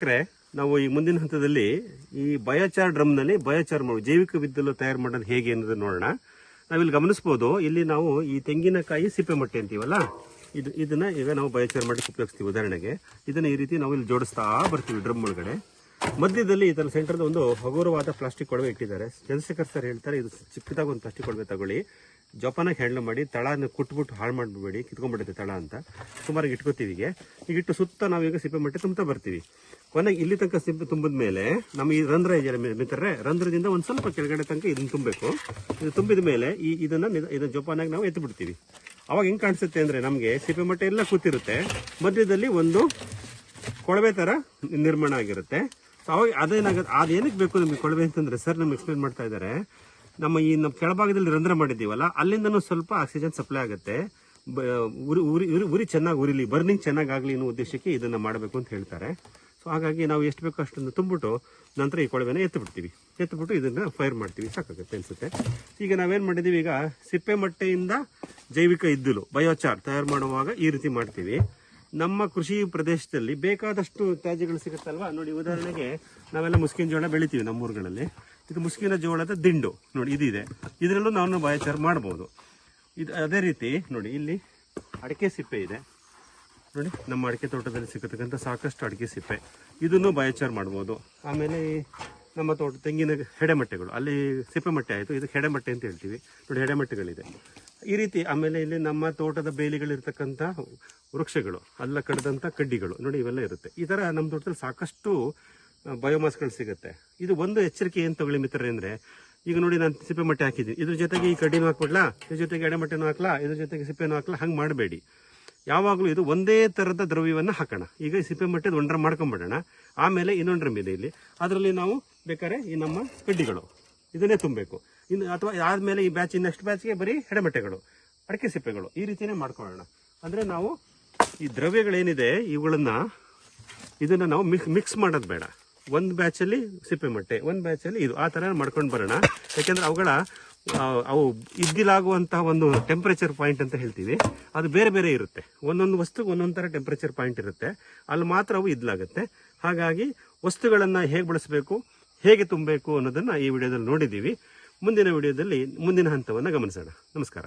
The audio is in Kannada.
ನಾವು ಈ ಮುಂದಿನ ಹಂತದಲ್ಲಿ ಈ ಬಯೋಚಾರ್ ಡ್ರಮ್ ನಲ್ಲಿ ಬಯೋಚಾರ್ ಜೈವಿಕ ವಿದ್ಯುತ್ ತಯಾರು ಮಾಡೋದು ಹೇಗೆ ಅನ್ನೋದನ್ನ ನೋಡೋಣ. ನಾವಿಲ್ಲಿ ಗಮನಿಸಬಹುದು, ಇಲ್ಲಿ ನಾವು ಈ ತೆಂಗಿನಕಾಯಿ ಸಿಪ್ಪೆ ಮೊಟ್ಟೆ ಅಂತೀವಲ್ಲ, ಇದನ್ನ ಈಗ ನಾವು ಬಯೋಚಾರ್ ಮಾಡಿ ಉಪಯೋಗಿಸ್ತೀವಿ. ಉದಾಹರಣೆಗೆ ಇದನ್ನ ಈ ರೀತಿ ನಾವು ಇಲ್ಲಿ ಜೋಡಿಸ್ತಾ ಬರ್ತೀವಿ ಡ್ರಮ್ ಒಳಗಡೆ. ಮಧ್ಯದಲ್ಲಿ ಈ ತರ ಸೆಂಟರ್ದ ಒಂದು ಹಗುರವಾದ ಪ್ಲಾಸ್ಟಿಕ್ ಕೊಳವೆ ಇಟ್ಟಿದ್ದಾರೆ. ಚಂದ್ರಶೇಖರ್ ಸರ್ ಹೇಳ್ತಾರೆ, ಇದು ಚಿಕ್ಕದಾಗ ಒಂದು ಪ್ಲಾಸ್ಟಿಕ್ ಕೊಳವೆ ತಗೊಳ್ಳಿ, ಜೋಪಾನಾಗಿ ಹ್ಯಾಂಡಲ್ ಮಾಡಿ, ತಳನ ಕುಟ್ಬಿಟ್ಟು ಹಾಳು ಮಾಡ್ಬಿಡಿ, ಕಿತ್ಕೊಂಡ್ಬಿಡುತ್ತೆ ತಳ ಅಂತ. ಸುಮಾರಾಗಿ ಇಟ್ಕೋತೀವಿ. ಈಗ ಇಟ್ಟು ಸುತ್ತ ನಾವೀಗ ಸಿಪ್ಪೆ ಮಟ್ಟೆ ತುಂಬ್ತಾ ಬರ್ತೀವಿ. ಕೊನೆಗೆ ಇಲ್ಲಿ ತನಕ ಸಿಪ್ಪೆ ತುಂಬಿದ ಮೇಲೆ ನಮ್ಮ ಈ ರಂಧ್ರ ಇದೆಯಲ್ಲ ಮಿತ್ರರೆ, ರಂಧ್ರದಿಂದ ಒಂದ್ ಸ್ವಲ್ಪ ಕೆಳಗಡೆ ತನಕ ಇದನ್ನ ತುಂಬಬೇಕು. ಇದು ತುಂಬಿದ ಮೇಲೆ ಇದನ್ನ ಜೋಪಾನಾಗಿ ನಾವು ಎತ್ತು ಬಿಡ್ತೀವಿ. ಅವಾಗ ಹೆಂಗ್ ಕಾಣಿಸುತ್ತೆ ಅಂದ್ರೆ, ನಮ್ಗೆ ಸಿಪ್ಪೆ ಮಟ್ಟೆ ಎಲ್ಲ ಕೂತಿರುತ್ತೆ, ಮಧ್ಯದಲ್ಲಿ ಒಂದು ಕೊಳವೆ ತರ ನಿರ್ಮಾಣ ಆಗಿರುತ್ತೆ. ಅವಾಗ ಅದೇನಕ್ಕೆ ಬೇಕು ನಮ್ಗೆ ಕೊಳವೆ ಅಂತಂದ್ರೆ, ಸರ್ ನಮ್ಗೆ ಎಕ್ಸ್ಪ್ಲೇನ್ ಮಾಡ್ತಾ ಇದ್ದಾರೆ, ನಮ್ಮ ಕೆಳಭಾಗದಲ್ಲಿ ರಂಧ್ರ ಮಾಡಿದೀವಲ್ಲ, ಅಲ್ಲಿಂದನೂ ಸ್ವಲ್ಪ ಆಕ್ಸಿಜನ್ ಸಪ್ಲೈ ಆಗುತ್ತೆ. ಉರಿ ಚೆನ್ನಾಗಿ ಉರಿಲಿ, ಬರ್ನಿಂಗ್ ಚೆನ್ನಾಗಿ ಆಗ್ಲಿ ಅನ್ನೋ ಉದ್ದೇಶಕ್ಕೆ ಇದನ್ನ ಮಾಡಬೇಕು ಅಂತ ಹೇಳ್ತಾರೆ. ಸೊ ಹಾಗಾಗಿ ನಾವು ಎಷ್ಟು ಬೇಕೋ ಅಷ್ಟನ್ನು ತುಂಬಿಟ್ಟು ನಂತರ ಈ ಕೊಳವೆನ ಎತ್ತುಬಿಟ್ಟು ಇದನ್ನ ಫೈರ್ ಮಾಡ್ತೀವಿ, ಸಾಕಾಗುತ್ತೆ ಅನ್ಸುತ್ತೆ. ಈಗ ನಾವೇನ್ ಮಾಡಿದೀವಿ, ಈಗ ಸಿಪ್ಪೆ ಮಟ್ಟೆಯಿಂದ ಜೈವಿಕ ಇದ್ದಿಲು ಬಯೋಚಾರ್ ತಯಾರು ಮಾಡುವಾಗ ಈ ರೀತಿ ಮಾಡ್ತೀವಿ. ನಮ್ಮ ಕೃಷಿ ಪ್ರದೇಶದಲ್ಲಿ ಬೇಕಾದಷ್ಟು ತ್ಯಾಜ್ಯಗಳು ಸಿಗುತ್ತಲ್ವಾ. ನೋಡಿ, ಉದಾಹರಣೆಗೆ ನಾವೆಲ್ಲ ಮುಸ್ಕಿನ ಜೋಳ ಬೆಳಿತೀವಿ ನಮ್ಮೂರುಗಳಲ್ಲಿ. ಇದು ಮುಸ್ಕಿನ ಜೋಳದ ದಿಂಡು ನೋಡಿ, ಇದಿದೆ, ಇದರಲ್ಲೂ ನಾವು ಬಯೋಚಾರ್ ಮಾಡಬಹುದು. ಇದು ಅದೇ ರೀತಿ ನೋಡಿ, ಇಲ್ಲಿ ಅಡಿಕೆ ಸಿಪ್ಪೆ ಇದೆ ನೋಡಿ, ನಮ್ಮ ಅಡಿಕೆ ತೋಟದಲ್ಲಿ ಸಿಗತಕ್ಕಂಥ ಸಾಕಷ್ಟು ಅಡಿಕೆ ಸಿಪ್ಪೆ, ಇದನ್ನು ಬಯೋಚಾರ್ ಮಾಡಬಹುದು. ಆಮೇಲೆ ನಮ್ಮ ತೋಟ ತೆಂಗಿನ ಹೆಡೆಮಟ್ಟೆಗಳು, ಅಲ್ಲಿ ಸಿಪ್ಪೆ ಮಟ್ಟೆ ಆಯಿತು, ಇದಕ್ಕೆ ಹೆಡೆಮಟ್ಟೆ ಅಂತ ಹೇಳ್ತೀವಿ ನೋಡಿ, ಹೆಡೆಮಟ್ಟೆಗಳಿದೆ ಈ ರೀತಿ. ಆಮೇಲೆ ಇಲ್ಲಿ ನಮ್ಮ ತೋಟದ ಬೇಲಿಗಳಿರ್ತಕ್ಕಂಥ ವೃಕ್ಷಗಳು, ಅಲ್ಲ ಕಡ್ದಂಥ ಕಡ್ಡಿಗಳು ನೋಡಿ, ಇವೆಲ್ಲ ಇರುತ್ತೆ. ಈ ತರ ನಮ್ಮ ತೋಟದಲ್ಲಿ ಸಾಕಷ್ಟು ಬಯೋಮಾಸ್ಗಳು ಸಿಗುತ್ತೆ. ಇದು ಒಂದು ಎಚ್ಚರಿಕೆ ಏನು ತಗೊಳ್ಳಿ ಮಿತ್ರರೇ ಅಂದ್ರೆ, ಈಗ ನೋಡಿ ನಾನು ಸಿಪ್ಪೆ ಮಟ್ಟೆ ಹಾಕಿದ್ದೀನಿ, ಇದ್ರ ಜೊತೆಗೆ ಈ ಕಡ್ಡಿನೂ ಹಾಕ್ಬಿಡ್ಲಾ, ಇದ್ರ ಜೊತೆಗೆ ಎಡೆಮಟ್ಟೆನೂ ಹಾಕ್ಲಾ, ಇದ್ರ ಜೊತೆಗೆ ಸಿಪ್ಪೆನೂ ಹಾಕ್ಲಾ, ಹಂಗೆ ಮಾಡಬೇಡಿ. ಯಾವಾಗಲೂ ಇದು ಒಂದೇ ತರದ ದ್ರವ್ಯವನ್ನ ಹಾಕೋಣ. ಈಗ ಸಿಪ್ಪೆ ಮಟ್ಟೆದ ಒಂಡ್ರ ಮಾಡ್ಕೊಂಡ್ಬಿಡೋಣ, ಆಮೇಲೆ ಇನ್ನೊಂಡ್ರ ಇದೆ ಇಲ್ಲಿ, ಅದರಲ್ಲಿ ನಾವು ಬೇಕಾದ್ರೆ ಈ ನಮ್ಮ ಕಡ್ಡಿಗಳು ಇದನ್ನೇ ತುಂಬಬೇಕು. ಇನ್ನು ಅಥವಾ ಆದ್ಮೇಲೆ ಈ ಬ್ಯಾಚ್ ನೆಕ್ಸ್ಟ್ ಬ್ಯಾಚ್ಗೆ ಬರೀ ಹೆಡೆಮಟ್ಟೆಗಳು, ಅಡಿಕೆ ಸಿಪ್ಪೆಗಳು, ಈ ರೀತಿನೇ ಮಾಡ್ಕೊಳ್ಳೋಣ. ಅಂದ್ರೆ ನಾವು ಈ ದ್ರವ್ಯಗಳೇನಿದೆ ಇದನ್ನ ನಾವು ಮಿಕ್ಸ್ ಮಾಡೋದು ಬೇಡ. ಒಂದು ಬ್ಯಾಚಲ್ಲಿ ಸಿಪ್ಪೆ ಮಟ್ಟೆ, ಒಂದು ಬ್ಯಾಚಲ್ಲಿ ಇದು, ಆ ತರ ಮಾಡ್ಕೊಂಡು ಬರೋಣ. ಯಾಕೆಂದ್ರೆ ಅವು ಇದ್ದಿಲಾಗುವಂತಹ ಒಂದು ಟೆಂಪರೇಚರ್ ಪಾಯಿಂಟ್ ಅಂತ ಹೇಳ್ತೀವಿ, ಅದು ಬೇರೆ ಬೇರೆ ಇರುತ್ತೆ. ಒಂದೊಂದು ವಸ್ತುಗೆ ಒಂದೊಂದು ತರ ಟೆಂಪರೇಚರ್ ಪಾಯಿಂಟ್ ಇರುತ್ತೆ, ಅಲ್ಲಿ ಮಾತ್ರ ಅವು ಇದ್ಲಾಗುತ್ತೆ. ಹಾಗಾಗಿ ವಸ್ತುಗಳನ್ನ ಹೇಗೆ ಬಳಸಬೇಕು, ಹೇಗೆ ತುಂಬಬೇಕು ಅನ್ನೋದನ್ನ ಈ ವಿಡಿಯೋದಲ್ಲಿ ನೋಡಿದ್ದೀವಿ. ಮುಂದಿನ ವಿಡಿಯೋದಲ್ಲಿ ಮುಂದಿನ ಹಂತವನ್ನ ಗಮನಿಸೋಣ. ನಮಸ್ಕಾರ.